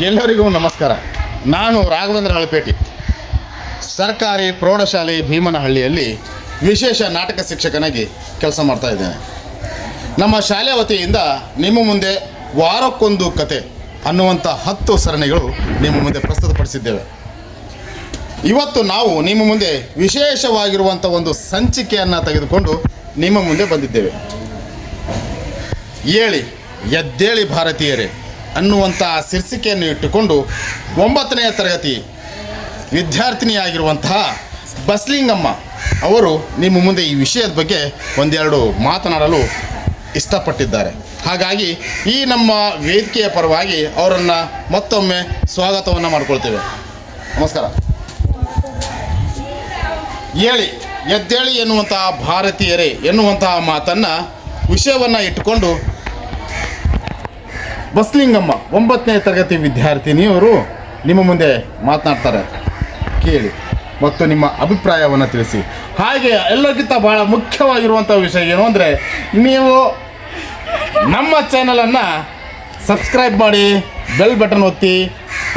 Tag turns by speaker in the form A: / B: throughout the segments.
A: ಎಲ್ಲರಿಗೂ ನಮಸ್ಕಾರ. ನಾನು ರಾಘವೇಂದ್ರ ಹಳಪೇಟಿ, ಸರ್ಕಾರಿ ಪ್ರೌಢಶಾಲೆ ಭೀಮನಹಳ್ಳಿಯಲ್ಲಿ ವಿಶೇಷ ನಾಟಕ ಶಿಕ್ಷಕನಾಗಿ ಕೆಲಸ ಮಾಡ್ತಾ ಇದ್ದೇನೆ. ನಮ್ಮ ಶಾಲೆ ವತಿಯಿಂದ ನಿಮ್ಮ ಮುಂದೆ ವಾರಕ್ಕೊಂದು ಕತೆ ಅನ್ನುವಂಥ 10 ಸರಣಿಗಳು ನಿಮ್ಮ ಮುಂದೆ ಪ್ರಸ್ತುತಪಡಿಸಿದ್ದೇವೆ. ಇವತ್ತು ನಾವು ನಿಮ್ಮ ಮುಂದೆ ವಿಶೇಷವಾಗಿರುವಂಥ ಒಂದು ಸಂಚಿಕೆಯನ್ನು ತೆಗೆದುಕೊಂಡು ನಿಮ್ಮ ಮುಂದೆ ಬಂದಿದ್ದೇವೆ. ಏಳಿ ಎದ್ದೇಳಿ ಭಾರತೀಯರೇ ಅನ್ನುವಂಥ ಶೀರ್ಷಿಕೆಯನ್ನು ಇಟ್ಟುಕೊಂಡು 9ನೇ ತರಗತಿ ವಿದ್ಯಾರ್ಥಿನಿಯಾಗಿರುವಂತಹ ಬಸ್ಲಿಂಗಮ್ಮ ಅವರು ನಿಮ್ಮ ಮುಂದೆ ಈ ವಿಷಯದ ಬಗ್ಗೆ ಒಂದೆರಡು ಮಾತನಾಡಲು ಇಷ್ಟಪಟ್ಟಿದ್ದಾರೆ. ಹಾಗಾಗಿ ಈ ನಮ್ಮ ವೇದಿಕೆಯ ಪರವಾಗಿ ಅವರನ್ನು ಮತ್ತೊಮ್ಮೆ ಸ್ವಾಗತವನ್ನು ಮಾಡಿಕೊಳ್ತೇವೆ. ನಮಸ್ಕಾರ. ಏಳಿ ಎದ್ದೇಳಿ ಎನ್ನುವಂತಹ ಭಾರತೀಯರೇ ಎನ್ನುವಂತಹ ಮಾತನ್ನು ವಿಷಯವನ್ನು ಇಟ್ಟುಕೊಂಡು ಬಸ್ಲಿಂಗಮ್ಮ 9ನೇ ತರಗತಿ ವಿದ್ಯಾರ್ಥಿನಿಯವರು ನಿಮ್ಮ ಮುಂದೆ ಮಾತನಾಡ್ತಾರೆ. ಕೇಳಿ ಮತ್ತು ನಿಮ್ಮ ಅಭಿಪ್ರಾಯವನ್ನು ತಿಳಿಸಿ. ಹಾಗೆ ಎಲ್ಲಕ್ಕಿಂತ ಭಾಳ ಮುಖ್ಯವಾಗಿರುವಂಥ ವಿಷಯ ಏನು ಅಂದರೆ, ನೀವು ನಮ್ಮ ಚಾನಲನ್ನು ಸಬ್ಸ್ಕ್ರೈಬ್ ಮಾಡಿ, ಬೆಲ್ ಬಟನ್ ಒತ್ತಿ,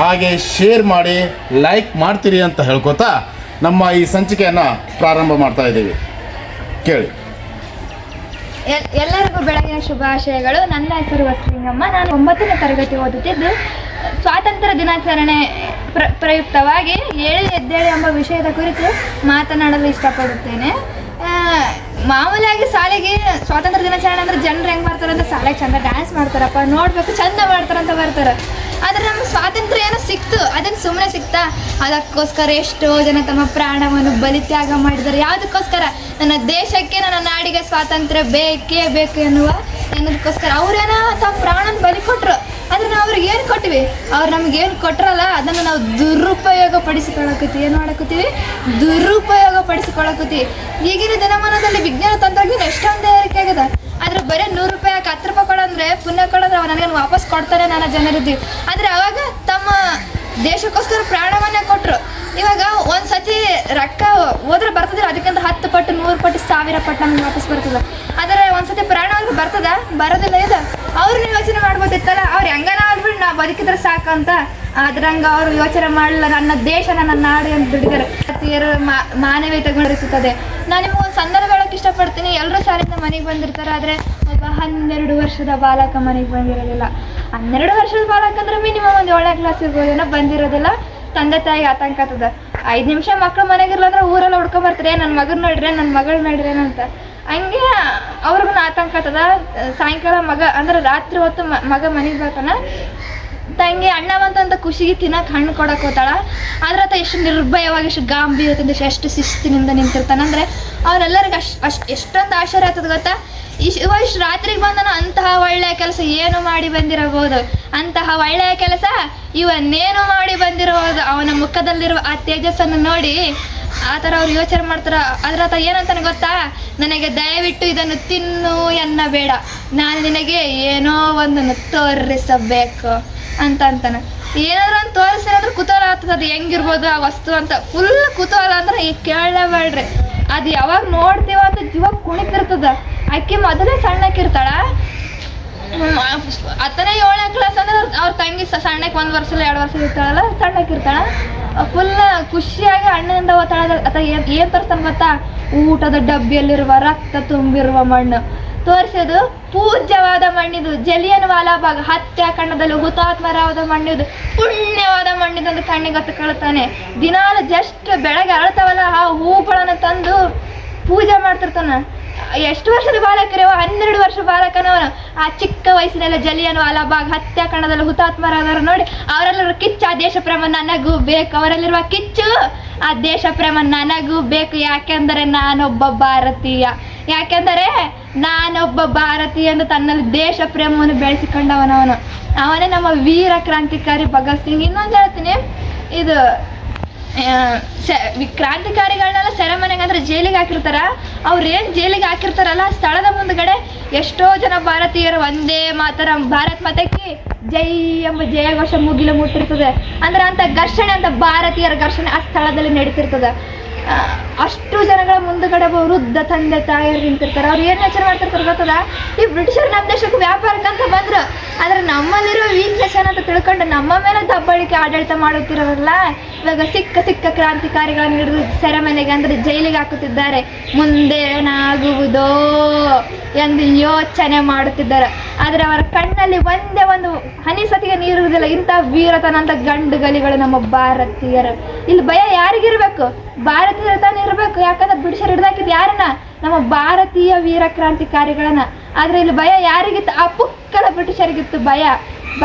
A: ಹಾಗೆ ಶೇರ್ ಮಾಡಿ, ಲೈಕ್ ಮಾಡ್ತೀರಿ ಅಂತ ಹೇಳ್ಕೊತಾ ನಮ್ಮ ಈ ಸಂಚಿಕೆಯನ್ನು ಪ್ರಾರಂಭ ಮಾಡ್ತಾ ಇದ್ದೀವಿ. ಕೇಳಿ.
B: ಎಲ್ಲರಿಗೂ ಬೆಳಗಿನ ಶುಭಾಶಯಗಳು. ನನ್ನ ಹೆಸರು ಬಸ್ಲಿಂಗಮ್ಮ. ನಾನು 9ನೇ ತರಗತಿ ಓದುತ್ತಿದ್ದು ಸ್ವಾತಂತ್ರ್ಯ ದಿನಾಚರಣೆ ಪ್ರಯುಕ್ತವಾಗಿ ಏಳಿ ಎದ್ದೇಳಿ ಎಂಬ ವಿಷಯದ ಕುರಿತು ಮಾತನಾಡಲು ಇಷ್ಟಪಡುತ್ತೇನೆ. ಮಾಮೂಲಿಯಾಗಿ ಶಾಲೆಗೆ ಸ್ವಾತಂತ್ರ್ಯ ದಿನಾಚರಣೆ ಅಂದರೆ ಜನರು ಹೆಂಗೆ ಮಾಡ್ತಾರೆ ಅಂದರೆ ಶಾಲೆಗೆ ಚಂದ ಡ್ಯಾನ್ಸ್ ಮಾಡ್ತಾರಪ್ಪ, ನೋಡಬೇಕು ಚಂದ ಮಾಡ್ತಾರಂತ ಬರ್ತಾರೆ. ಆದರೆ ನಮ್ಮ ಸ್ವಾತಂತ್ರ್ಯ ಏನೋ ಸಿಕ್ತು, ಅದನ್ನು ಸುಮ್ಮನೆ ಸಿಕ್ತಾ? ಅದಕ್ಕೋಸ್ಕರ ಎಷ್ಟೋ ಜನ ತಮ್ಮ ಪ್ರಾಣವನ್ನು ಬಲಿತ್ಯಾಗ ಮಾಡಿದ್ದಾರೆ. ಯಾವುದಕ್ಕೋಸ್ಕರ? ನನ್ನ ದೇಶಕ್ಕೆ, ನನ್ನ ನಾಡಿಗೆ ಸ್ವಾತಂತ್ರ್ಯ ಬೇಕೇ ಬೇಕು ಎನ್ನುವುದಕ್ಕೋಸ್ಕರ ಅವರೇನೋ ತಮ್ಮ ಪ್ರಾಣನ ಬಲಿ ಕೊಟ್ಟರು. ಆದರೆ ನಾವು ಅವ್ರಿಗೆ ಏನು ಕೊಟ್ಟಿವಿ? ಅವ್ರು ನಮಗೇನು ಕೊಟ್ಟರಲ್ಲ ಅದನ್ನು ನಾವು ದುರುಪಯೋಗ ಪಡಿಸಿಕೊಳ್ಳಕತ್ತೀವಿ. ಏನು ಮಾಡಕತ್ತೀವಿ? ದುರುಪಯೋಗ ಪಡಿಸಿಕೊಳ್ಳಕತ್ತೀವಿ. ಈಗಿನ ದಿನಮಾನದಲ್ಲಿ ವಿಜ್ಞಾನ ತಂತ್ರಜ್ಞಾನ ಎಷ್ಟೊಂದು ಏರಿಕೆ ಆಗಿದೆ. ಆದರೆ ಬರೀ 100 ರೂಪಾಯಿ 10 ರೂಪಾಯಿ ಕೊಡಂದ್ರೆ ಪುಣ್ಯ ಕೊಡಂದ್ರೆ ಅವ ನನಗೇನು ವಾಪಸ್ ಕೊಡ್ತಾರೆ ನಾನು ಜನರಿದ್ದೀವಿ. ಆದರೆ ಅವಾಗ ತಮ್ಮ ದೇಶಕ್ಕೋಸ್ಕರ ಪ್ರಾಣವನ್ನೇ ಕೊಟ್ಟರು. ಇವಾಗ ಒಂದು ಸತಿ ರೊಕ್ಕ ಹೋದ್ರೆ ಬರ್ತದೆ, ಅದಕ್ಕಿಂತ 10 ಪಟ್ಟು 100 ಪಟ್ಟು 1000 ಪಟ್ಟು ನಮ್ಗೆ ವಾಪಸ್ ಬರ್ತದೆ. ಆದರೆ ಒಂದು ಸತಿ ಪ್ರಾಣ ಅವ್ರಿಗೆ ಬರ್ತದ? ಬರೋದಿಲ್ಲ. ಇದು ಅವ್ರನ್ನ ಯೋಚನೆ ಮಾಡ್ಬೋದಿತ್ತಲ್ಲ, ಅವ್ರು ಹೆಂಗನ ಆಗ್ಬಿಟ್ಟು ನಾವು ಬದುಕಿದ್ರೆ ಸಾಕಂತ. ಅದ್ರಂಗೆ ಅವರು ಯೋಚನೆ ಮಾಡಲಿಲ್ಲ. ನನ್ನ ದೇಶ ನನ್ನ ನಾಡು ಅಂತ ದುಡಿದಾರೆ. ಮಾನವೀಯತೆ ಗುಣರಿಸುತ್ತದೆ. ನಾನು ನಿಮ್ಗೆ ಒಂದು ಸಂದರ್ಭ ಹೇಳೋಕ್ಕೆ ಇಷ್ಟಪಡ್ತೀನಿ. ಎಲ್ಲರೂ ಶಾಲೆಯಿಂದ ಮನೆಗೆ ಬಂದಿರ್ತಾರೆ, ಆದರೆ ಒಬ್ಬ 12 ವರ್ಷದ ಬಾಲಕ ಮನೆಗೆ ಬಂದಿರೋದಿಲ್ಲ. 12 ವರ್ಷದ ಬಾಲಕ ಅಂದ್ರೆ ಮಿನಿಮಮ್ ಒಂದು 7ನೇ ಕ್ಲಾಸ್ ಇರ್ಬೋದೇನೋ, ಬಂದಿರೋದಿಲ್ಲ. ತಂದೆ ತಾಯಿಗೆ ಆತಂಕ ಆಗ್ತದೆ. 5 ನಿಮಿಷ ಮಕ್ಕಳು ಮನೆಗಿರಲ್ಲ ಅಂದ್ರೆ ಊರೆಲ್ಲ ಹುಡ್ಕೊಂಬರ್ತಾರೆ, ನನ್ನ ಮಗನ ನೋಡ್ರಿ, ನನ್ನ ಮಗಳು ನೋಡ್ರೇನಂತ. ಹಂಗೆ ಅವ್ರಿಗೂ ಆತಂಕ ಆಗ್ತದ. ಸಾಯಂಕಾಲ ಮಗ ಅಂದ್ರೆ ರಾತ್ರಿ ಹೊತ್ತು ಮಗ ಮನೆಗೆ ಬರ್ತಾನೆ. ತಂಗಿ ಅಣ್ಣ ಬಂತಂತ ಖುಷಿಗೆ ತಿನ್ನಕ್ಕೆ ಹಣ್ಣು ಕೊಡಕ್ಕೆ ಹೋಗ್ತಾಳ. ಆದ್ರೆ ಆತ ಎಷ್ಟು ನಿರ್ಭಯವಾಗಿ, ಎಷ್ಟು ಗಾಂಭೀರ್ಯದಿಂದ, ಎಷ್ಟು ಶಿಸ್ತಿನಿಂದ ನಿಂತಿರ್ತಾನೆ ಅಂದರೆ ಅವರೆಲ್ಲರಿಗೆ ಎಷ್ಟೊಂದು ಆಶ್ಚರ್ಯ ಆಗ್ತದೆ ಗೊತ್ತಾ? ಇಷ್ಟು ರಾತ್ರಿಗೆ ಬಂದನ ಅಂತಹ ಒಳ್ಳೆಯ ಕೆಲಸ ಏನು ಮಾಡಿ ಬಂದಿರಬಹುದು, ಅಂತಹ ಒಳ್ಳೆಯ ಕೆಲಸ ಇವನ್ನೇನು ಮಾಡಿ ಬಂದಿರಬಹುದು. ಅವನ ಮುಖದಲ್ಲಿರುವ ಆ ತೇಜಸ್ಸನ್ನು ನೋಡಿ ಆ ಥರ ಅವ್ರು ಯೋಚನೆ ಮಾಡ್ತಾರೆ. ಅದ್ರ ಆತ ಏನಂತಾನೆ ಗೊತ್ತಾ? ನನಗೆ ದಯವಿಟ್ಟು ಇದನ್ನು ತಿನ್ನು ಎನ್ನಬೇಡ, ನಾನು ನಿನಗೆ ಏನೋ ಒಂದನ್ನು ತೋರಿಸಬೇಕು ಅಂತಾನೆ. ಏನಾದ್ರು ಒಂದು ತೋರಿಸಿದ್ರೆ ಕುತೂಹಲ ಆಗ್ತದೆ, ಅದು ಹೆಂಗಿರ್ಬೋದು ಆ ವಸ್ತು ಅಂತ. ಫುಲ್ ಕುತೂಹಲ ಅಂದ್ರೆ ಈಗ ಕೇಳಬೇಡ್ರಿ. ಅದು ಯಾವಾಗ ನೋಡ್ತೀವ ಅಂತ ಜೀವ ಕುಣಿತಿರ್ತದ. ಅಕ್ಕಿ ಮೊದಲೇ ಸಣ್ಣಕ್ಕಿರ್ತಾಳ. 10ನೇ 7ನೇ ಕ್ಲಾಸ್ ಅಂದ್ರೆ ಅವ್ರ ತಂಗಿ ಸಣ್ಣಕ್ಕೆ 1 ವರ್ಷ 2 ವರ್ಷ ಇರ್ತಾಳಲ್ಲ, ಸಣ್ಣಕ್ಕಿರ್ತಾಳ. ಫುಲ್ ಖುಷಿಯಾಗಿ ಅಣ್ಣನಿಂದ ಓದ್ತಾಳ. ಅಥವಾ ಏನು ತೋರಿಸ್ತಾನೆ ಗೊತ್ತಾ? ಊಟದ ಡಬ್ಬಿಯಲ್ಲಿರುವ ರಕ್ತ ತುಂಬಿರುವ ಮಣ್ಣು ತೋರಿಸೋದು. ಪೂಜ್ಯವಾದ ಮಣ್ಣಿದು, ಜಲಿಯನ್ ವಾಲಾಬಾಗ್ ಹತ್ಯಾಕಾಂಡದಲ್ಲಿ ಹುತಾತ್ಮರಾದ ಮಣ್ಣಿದು, ಪುಣ್ಯವಾದ ಮಣ್ಣಿದು ಅಂತ ಕಣ್ಣಿಗೆ ಹೊತ್ತುಕೊಳ್ತಾನೆ. ದಿನಾಲು ಜಸ್ಟ್ ಬೆಳಗ್ಗೆ ಅಳ್ತಾವಲ್ಲ ಆ ಹೂಗಳನ್ನು ತಂದು ಪೂಜೆ ಮಾಡ್ತಿರ್ತಾನೆ. ಎಷ್ಟು ವರ್ಷದ ಬಾಲಕರವ? 12 ವರ್ಷ ಬಾಲಕನವನು. ಆ ಚಿಕ್ಕ ವಯಸ್ಸಿನೆಲ್ಲ ಜಲಿಯನ್ ವಾಲಾಬಾಗ್ ಹತ್ಯಾಕಾಂಡದಲ್ಲಿ ಹುತಾತ್ಮರಾದವರು ನೋಡಿ ಅವರೆಲ್ಲರೂ ಕಿಚ್ಚು, ಆ ದೇಶ ಪ್ರೇಮ ನನಗೂ ಬೇಕು. ಅವರಲ್ಲಿರುವ ಕಿಚ್ಚು, ಆ ದೇಶ ಪ್ರೇಮ ನನಗೂ ಬೇಕು. ಯಾಕೆಂದರೆ ನಾನೊಬ್ಬ ಭಾರತೀಯ, ಯಾಕೆಂದರೆ ನಾನೊಬ್ಬ ಭಾರತೀಯ ಎಂದು ತನ್ನಲ್ಲಿ ದೇಶ ಪ್ರೇಮವನ್ನು ಬೆಳೆಸಿಕೊಂಡವನವನು. ಅವನೇ ನಮ್ಮ ವೀರ ಕ್ರಾಂತಿಕಾರಿ ಭಗತ್ ಸಿಂಗ್. ಇನ್ನೊಂದು ಹೇಳ್ತೀನಿ, ಇದು ಕ್ರಾಂತಿಕಾರಿಗಳನ್ನೆಲ್ಲ ಸೆರೆಮನೆಗೆ ಅಂದರೆ ಜೈಲಿಗೆ ಹಾಕಿರ್ತಾರ. ಅವ್ರೇನು ಜೈಲಿಗೆ ಹಾಕಿರ್ತಾರಲ್ಲ, ಸ್ಥಳದ ಮುಂದ್ಗಡೆ ಎಷ್ಟೋ ಜನ ಭಾರತೀಯರು ಒಂದೇ ಮಾತರ ಭಾರತ್ ಮಾತಕ್ಕೆ ಜೈ ಎಂಬ ಜಯಘೋಷ ಮುಗಿಲು ಮುಟ್ಟಿರ್ತದೆ. ಅಂದ್ರೆ ಅಂತ ಘರ್ಷಣೆ, ಅಂತ ಭಾರತೀಯರ ಘರ್ಷಣೆ ಆ ಸ್ಥಳದಲ್ಲಿ ನಡೀತಿರ್ತದೆ. ಅಷ್ಟು ಜನಗಳ ಮುಂದುಗಡೆ ವೃದ್ಧ ತಂದೆ ತಾಯಿಯರು ನಿಂತಿರ್ತಾರೆ. ಅವ್ರು ಏನು ಯೋಚನೆ ಮಾಡ್ತಿರ್ತಾರೆ ಗೊತ್ತದ? ಈ ಬ್ರಿಟಿಷರು ನಮ್ಮ ದೇಶಕ್ಕೆ ವ್ಯಾಪಾರಕ್ಕಂತ ಬಂದ್ರು, ಆದರೆ ನಮ್ಮಲ್ಲಿರೋ ವೀಕ್ನೆಸ್ ಏನಂತ ತಿಳ್ಕೊಂಡು ನಮ್ಮ ಮೇಲೆ ದಬ್ಬಾಳಿಕೆ ಆಡಳಿತ ಮಾಡುತ್ತಿರೋರಲ್ಲ. ಇವಾಗ ಸಿಕ್ಕ ಕ್ರಾಂತಿಕಾರಿಗಳನ್ನು ಹಿಡಿದು ಸೆರೆಮನೆಗೆ ಅಂದರೆ ಜೈಲಿಗೆ ಹಾಕುತ್ತಿದ್ದಾರೆ. ಮುಂದೆ ಏನಾಗುವುದೋ ಎಂದು ಯೋಚನೆ ಮಾಡುತ್ತಿದ್ದಾರೆ. ಆದರೆ ಅವರ ಕಣ್ಣಲ್ಲಿ ಒಂದೇ ಒಂದು ಹನಿ ಸತಿಗೆ ನೀರುವುದಿಲ್ಲ. ಇಂಥ ವೀರತನ ಅಂತ ಗಂಡು ಗಲಿಗಳು ನಮ್ಮ ಭಾರತೀಯರು. ಇಲ್ಲಿ ಭಯ ಯಾರಿಗಿರ್ಬೇಕು? ಭಾರತೀಯರ ತಾನೇ ಇರಬೇಕು. ಯಾಕಂದ್ರೆ ಬ್ರಿಟಿಷರು ಹಿಡ್ದಾಕಿದ್ದು ಯಾರನ್ನ? ನಮ್ಮ ಭಾರತೀಯ ವೀರ ಕ್ರಾಂತಿಕಾರಿಗಳನ್ನ. ಆದರೆ ಇಲ್ಲಿ ಭಯ ಯಾರಿಗಿತ್ತು? ಆ ಪುಕ್ಕಲ ಬ್ರಿಟಿಷರಿಗಿತ್ತು ಭಯ.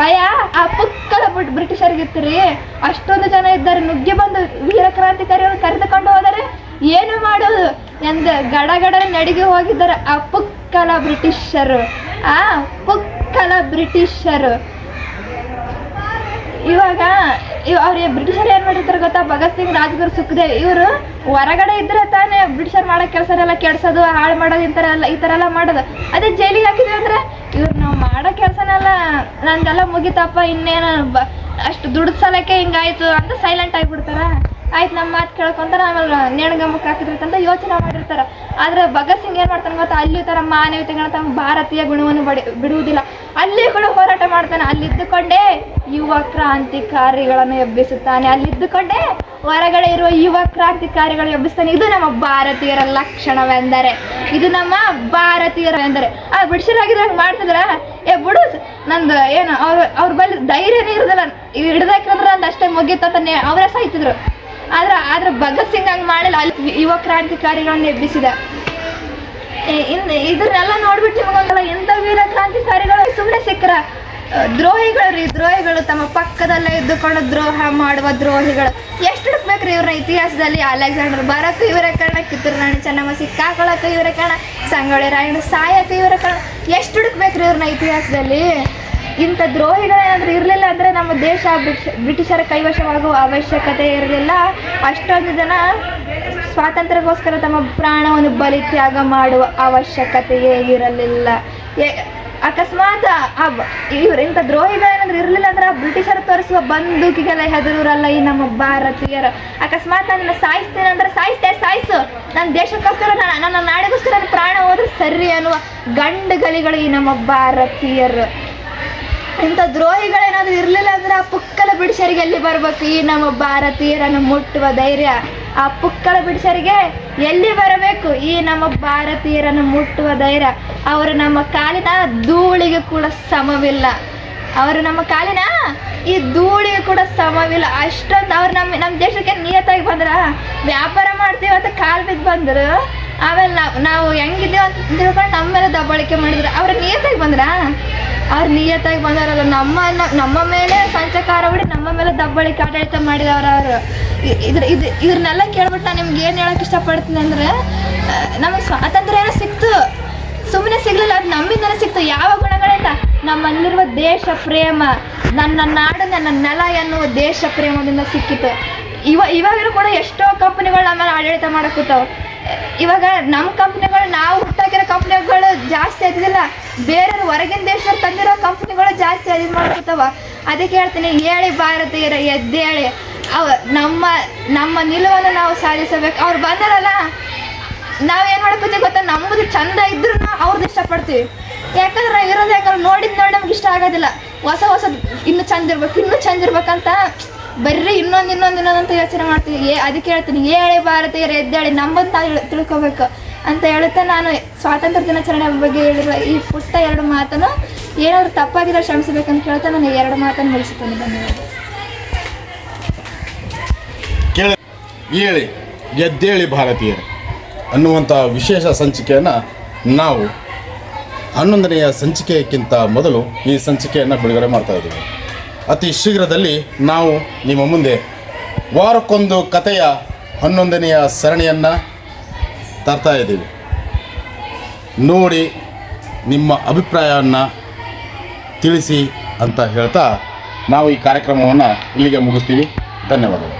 B: ಆ ಪುಕ್ಕಲ ಬ್ರಿಟಿಷರಿಗಿತ್ತು ರೀ. ಅಷ್ಟೊಂದು ಜನ ಇದ್ದಾರೆ, ನುಗ್ಗಿ ಬಂದು ವೀರ ಕ್ರಾಂತಿಕಾರಿಗಳನ್ನು ಕರೆದುಕೊಂಡು ಹೋದರೆ ಏನು ಮಾಡೋದು ಎಂದು ಗಡಗಡ ನಡಿಗೆ ಹೋಗಿದ್ದಾರೆ ಆ ಪುಕ್ಕಲ ಬ್ರಿಟಿಷರು. ಇವಾಗ ಅವ್ರಿಗೆ ಬ್ರಿಟಿಷರು ಏನು ಮಾಡಿರ್ತಾರೆ ಗೊತ್ತಾ? ಭಗತ್ ಸಿಂಗ್, ರಾಜ್ಗುರು, ಸುಖದೇವ್ ಇವರು ಹೊರಗಡೆ ಇದ್ರೆ ತಾನೇ ಬ್ರಿಟಿಷರು ಮಾಡೋ ಕೆಲಸನೆಲ್ಲ ಕೆಡ್ಸೋದು, ಹಾಳು ಮಾಡೋದು, ಈ ಥರ ಎಲ್ಲ ಮಾಡೋದು. ಅದೇ ಜೈಲಿಗೆ ಹಾಕಿದ್ವಿ ಅಂದರೆ ಇವ್ರು ನಾವು ಮಾಡೋ ಕೆಲಸನೆಲ್ಲ ನಂದೆಲ್ಲ ಮುಗಿತಪ್ಪ, ಇನ್ನೇನು ಅಷ್ಟು ದುಡ್ಡು ಸಲಕ್ಕೆ ಹಿಂಗಾಯ್ತು ಅಂತ ಸೈಲೆಂಟ್ ಆಗಿಬಿಡ್ತಾರ. ಆಯ್ತು ನಮ್ಮ ಮಾತು ಕೇಳ್ಕೊಂತಾರೆ, ಆಮೇಲೆ ನೇಣುಗಂಬಕ್ಕೆ ಹಾಕಿದ್ರಂತ ಯೋಚನೆ ಮಾಡಿರ್ತಾರೆ. ಆದರೆ ಭಗತ್ ಸಿಂಗ್ ಏನು ಮಾಡ್ತಾನೆ ಗೊತ್ತಾ? ಅಲ್ಲಿ ಥರ ಮಾನವೀಯತೆಗಳನ್ನ ತಮ್ಮ ಭಾರತೀಯ ಗುಣವನ್ನು ಬಿಡುವುದಿಲ್ಲ. ಅಲ್ಲಿ ಕೂಡ ಹೋರಾಟ ಮಾಡ್ತಾನೆ. ಅಲ್ಲಿದ್ದುಕೊಂಡೇ ಯುವ ಕ್ರಾಂತಿಕಾರಿಗಳನ್ನು ಎಬ್ಬಿಸುತ್ತಾನೆ. ಅಲ್ಲಿದ್ದುಕೊಂಡೇ ಹೊರಗಡೆ ಇರುವ ಯುವ ಕ್ರಾಂತಿಕಾರಿಗಳು ಎಬ್ಬಿಸ್ತಾನೆ. ಇದು ನಮ್ಮ ಭಾರತೀಯರ ಲಕ್ಷಣವೆಂದರೆ, ಆ ಬ್ರಿಟಿಷರಾಗಿದ್ರೆ ಹಂಗೆ ಮಾಡ್ತಿದ್ರ? ಬಿಡು ನಂದು ಏನು ಅವ್ರ ಬಳಿ ಧೈರ್ಯನೇ ಇರೋದಿಲ್ಲ. ಹಿಡ್ದಾಕಿದ್ರೆ ನಂದು ಅಷ್ಟೇ ಮುಗೀತಂತಾನೆ ಅವರೇ ಸಾಯ್ತಿದ್ರು. ಆದ್ರೆ ಭಗತ್ ಸಿಂಗ್ ಹಂಗೆ ಮಾಡಿಲ್ಲ. ಅಲ್ಲಿ ಯುವ ಕ್ರಾಂತಿಕಾರಿಗಳನ್ನು ಎಬ್ಬಿಸಿದ. ಇದನ್ನೆಲ್ಲ ನೋಡ್ಬಿಟ್ಟು ನಿಮಗೊಂದಲ್ಲ, ಎಂಥ ವೀರ ಕ್ರಾಂತಿಕಾರಿಗಳು ಸುಮ್ಮನೆ ಸಿಕ್ಕರ ದ್ರೋಹಿಗಳು ತಮ್ಮ ಪಕ್ಕದಲ್ಲೇ ಇದ್ದುಕೊಂಡು ದ್ರೋಹ ಮಾಡುವ ದ್ರೋಹಿಗಳು. ಎಷ್ಟು ಹುಡುಕ್ಬೇಕ್ರಿ ಇವ್ರನ್ನ ಇತಿಹಾಸದಲ್ಲಿ? ಅಲೆಕ್ಸಾಂಡರ್ ಬರಕ್ಕೂ ಇವರೇ ಕಾರಣ, ಕಿತ್ತೂರು ರಾಣಿ ಚೆನ್ನಮ್ಮ ಸಿಕ್ಕಾಕೊಳ್ಳೋಕ್ಕೂ ಇವರೇ ಕಾರಣ, ಸಂಗೊಳ್ಳಿ ರಾಯಣ್ಣ ಸಾಯಕ್ಕೂ ಇವರೇ ಕಾರಣ. ಎಷ್ಟು ಹುಡುಕ್ಬೇಕ್ರಿ ಇವ್ರನ್ನ ಇತಿಹಾಸದಲ್ಲಿ? ಇಂಥ ದ್ರೋಹಿಗಳೇನಾದರೂ ಇರಲಿಲ್ಲ ಅಂದರೆ ನಮ್ಮ ದೇಶ ಬ್ರಿಟಿಷರ ಕೈವಶವಾಗುವ ಅವಶ್ಯಕತೆ ಇರಲಿಲ್ಲ. ಅಷ್ಟೊಂದು ಜನ ಸ್ವಾತಂತ್ರ್ಯಕ್ಕೋಸ್ಕರ ತಮ್ಮ ಪ್ರಾಣವನ್ನು ಬಲಿತ್ಯಾಗ ಮಾಡುವ ಅವಶ್ಯಕತೆಯೇ ಇರಲಿಲ್ಲ. ಅಕಸ್ಮಾತ್ ಇಂಥ ದ್ರೋಹಿಗಳೇನಾದ್ರೂ ಇರಲಿಲ್ಲ ಅಂದ್ರೆ ಆ ಬ್ರಿಟಿಷರು ತೋರಿಸುವ ಬಂದೂಕಿಗೆಲ್ಲ ಹೆದರಲ್ಲ ಈ ನಮ್ಮ ಭಾರತೀಯರು. ಅಕಸ್ಮಾತ್ ನನ್ನ ಸಾಯಿಸ್ತೇನೆ ಅಂದ್ರೆ ಸಾಯಿಸು, ನನ್ನ ದೇಶಕ್ಕೋಸ್ಕರ, ನನ್ನ ನಾಡಿಗೋಸ್ಕರ ನನ್ನ ಪ್ರಾಣ ಹೋದ್ರೆ ಸರಿ ಅನ್ನುವ ಗಂಡು ಗಲಿಗಳು ಈ ನಮ್ಮ ಭಾರತೀಯರು. ಇಂಥ ದ್ರೋಹಿಗಳೇನಾದರೂ ಇರಲಿಲ್ಲ ಅಂದ್ರೆ ಆ ಪುಕ್ಕಲ ಬ್ರಿಟಿಷರಿಗೆ ಎಲ್ಲಿ ಬರಬೇಕು ಈ ನಮ್ಮ ಭಾರತೀಯರನ್ನು ಮುಟ್ಟುವ ಧೈರ್ಯ? ಆ ಪುಕ್ಕಲ ಬ್ರಿಟಿಷರಿಗೆ ಎಲ್ಲಿ ಬರಬೇಕು ಈ ನಮ್ಮ ಭಾರತೀಯರನ್ನು ಮುಟ್ಟುವ ಧೈರ್ಯ? ಅವರು ನಮ್ಮ ಕಾಲಿನ ಧೂಳಿಗೆ ಕೂಡ ಸಮವಿಲ್ಲ. ಈ ಧೂಳಿಗೆ ಕೂಡ ಸಮವಿಲ್ಲ. ಅಷ್ಟೊಂದು ಅವ್ರು ನಮ್ಮ ದೇಶಕ್ಕೆ ನಿಯತ್ತಾಗಿ ಬಂದ್ರ, ವ್ಯಾಪಾರ ಮಾಡ್ತೀವಿ ಅಂತ ಕಾಲು ಬಿದ್ದು ಬಂದರು. ಆಮೇಲೆ ನಾವು ಹೆಂಗಿದ್ದೀವಿ ಅಂತ ತಿಳ್ಕೊಂಡು ನಮ್ಮ ಮೇಲೆ ದಬ್ಬಾಳಿಕೆ ಮಾಡಿದ್ರು. ಅವ್ರು ನಿಯತ್ತಾಗಿ ಬಂದವರಲ್ಲ, ನಮ್ಮ ಮೇಲೆ ಸಂಚಕಾರ ಹೊಡಿ ನಮ್ಮ ಮೇಲೆ ದಬ್ಬಾಳಿಕೆ ಆಡಳಿತ ಮಾಡಿದವರು ಅವರು. ಇದ್ರನ್ನೆಲ್ಲ ಕೇಳ್ಬಿಟ್ಟು ನಾನು ನಿಮ್ಗೆ ಏನು ಹೇಳೋಕೆ ಇಷ್ಟಪಡ್ತೀನಿ ಅಂದರೆ, ನಮಗೆ ಸ್ವಾತಂತ್ರ್ಯ ಏನೋ ಸಿಕ್ತು, ಸುಮ್ಮನೆ ಸಿಗಲಿಲ್ಲ, ಅದು ನಮ್ಮಿಂದಲೇ ಸಿಕ್ತು. ಯಾವ ಗುಣಗಳಿಂದ? ನಮ್ಮಲ್ಲಿರುವ ದೇಶ ಪ್ರೇಮ, ನನ್ನ ನಾಡು ನನ್ನ ನೆಲ ಎನ್ನುವ ದೇಶ ಪ್ರೇಮದಿಂದ ಸಿಕ್ಕಿತು. ಇವಾಗಲೂ ಕೂಡ ಎಷ್ಟೋ ಕಂಪ್ನಿಗಳು ನಮ್ಮಲ್ಲಿ ಆಡಳಿತ ಮಾಡಕ್ಕೂತಾವೆ. ಇವಾಗ ನಮ್ಮ ಕಂಪ್ನಿಗಳು, ನಾವು ಹುಟ್ಟಾಕಿರೋ ಕಂಪ್ನಿಗಳು ಜಾಸ್ತಿ ಆಯ್ತಿದಿಲ್ಲ, ಬೇರೆಯವ್ರು ಹೊರಗಿನ ದೇಶದಲ್ಲಿ ತಂದಿರೋ ಕಂಪ್ನಿಗಳು ಜಾಸ್ತಿ ಇದು ಮಾಡ್ಕೊತಾವ. ಅದಕ್ಕೆ ಹೇಳ್ತೀನಿ, ಹೇಳಿ ಭಾರತೀಯರ ಎದ್ದೇಳಿ, ನಮ್ಮ ನಿಲುವನ್ನು ನಾವು ಸಾಧಿಸಬೇಕು. ಅವ್ರು ಬಂದಾರಲ್ಲ, ನಾವೇನು ಮಾಡ್ಕೊತೀವಿ ಗೊತ್ತಾ? ನಮ್ಮದು ಚಂದ ಇದ್ರೂ ಅವ್ರದ್ದು ಇಷ್ಟಪಡ್ತೀವಿ. ಯಾಕಂದ್ರೆ ನಾವು ಇರೋದು ಯಾಕಂದ್ರೆ ನೋಡಿ ನಮ್ಗೆ ಇಷ್ಟ ಆಗೋದಿಲ್ಲ. ಹೊಸ ಇನ್ನೂ ಚಂದ ಇರ್ಬೇಕಂತ ಬರ್ರಿ ಇನ್ನೊಂದು ಅಂತ ಯೋಚನೆ ಮಾಡ್ತೀವಿ. ಅದಕ್ಕೆ ಹೇಳ್ತೀನಿ, ಹೇಳಿ ಭಾರತೀಯರು ಎದ್ದೇಳಿ, ನಮ್ಮನ್ನು ತಾವು ತಿಳ್ಕೊಬೇಕು ಅಂತ ಹೇಳುತ್ತಾ ನಾನು ಸ್ವಾತಂತ್ರ್ಯ ದಿನಾಚರಣೆ ಬಗ್ಗೆ ಹೇಳಿರುವ ಈ ಪುಟ್ಟ 2 ಮಾತನ್ನು ಏನಾದರೂ ತಪ್ಪಾಗಿರೋ ಶ್ರಮಿಸಬೇಕಂತ ಕೇಳ್ತಾ ನಾನು 2 ಮಾತನ್ನು ಮುಗಿಸುತ್ತೇನೆ. ಧನ್ಯವಾದ.
A: ಹೇಳಿ ಎದ್ದೇಳಿ ಭಾರತೀಯರು ಅನ್ನುವಂಥ ವಿಶೇಷ ಸಂಚಿಕೆಯನ್ನು ನಾವು 11ನೆಯ ಸಂಚಿಕೆಯಕ್ಕಿಂತ ಮೊದಲು ಈ ಸಂಚಿಕೆಯನ್ನು ಬಿಡುಗಡೆ ಮಾಡ್ತಾಯಿದ್ದೀವಿ. ಅತಿ ಶೀಘ್ರದಲ್ಲಿ ನಾವು ನಿಮ್ಮ ಮುಂದೆ ವಾರಕ್ಕೊಂದು ಕಥೆಯ 11ನೆಯ ಸರಣಿಯನ್ನು ತರ್ತಾ ಇದ್ದೀವಿ. ನೋಡಿ ನಿಮ್ಮ ಅಭಿಪ್ರಾಯವನ್ನು ತಿಳಿಸಿ ಅಂತ ಹೇಳ್ತಾ ನಾವು ಈ ಕಾರ್ಯಕ್ರಮವನ್ನು ಇಲ್ಲಿಗೆ ಮುಗಿಸ್ತೀವಿ. ಧನ್ಯವಾದಗಳು.